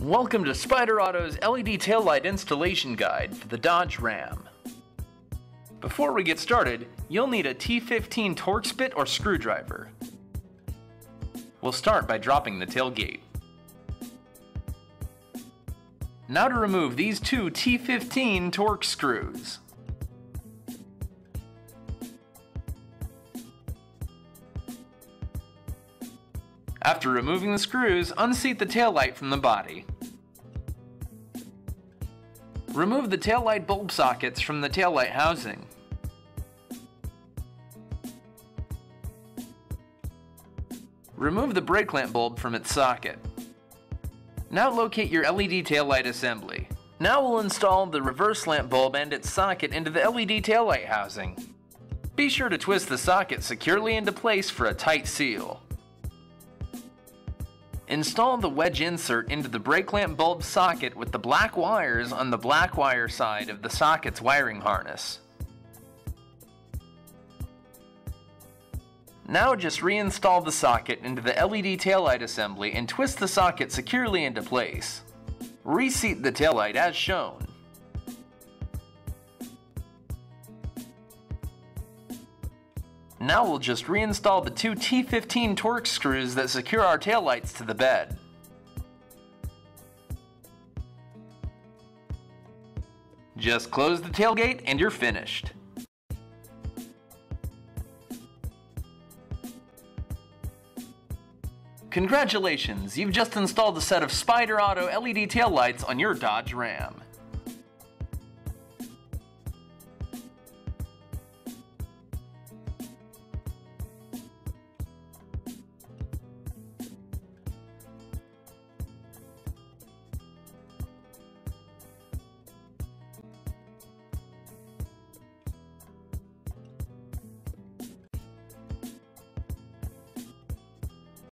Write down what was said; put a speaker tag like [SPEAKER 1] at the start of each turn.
[SPEAKER 1] Welcome to Spyder Auto's LED taillight installation guide for the Dodge Ram. Before we get started, you'll need a T15 Torx bit or screwdriver. We'll start by dropping the tailgate. Now to remove these two T15 Torx screws. After removing the screws, unseat the taillight from the body. Remove the taillight bulb sockets from the taillight housing. Remove the brake lamp bulb from its socket. Now locate your LED taillight assembly. Now we'll install the reverse lamp bulb and its socket into the LED taillight housing. Be sure to twist the socket securely into place for a tight seal. Install the wedge insert into the brake lamp bulb socket with the black wires on the black wire side of the socket's wiring harness. Now just reinstall the socket into the LED taillight assembly and twist the socket securely into place. Reseat the taillight as shown. Now we'll just reinstall the two T15 Torx screws that secure our taillights to the bed. Just close the tailgate and you're finished. Congratulations, you've just installed a set of Spyder Auto LED taillights on your Dodge Ram.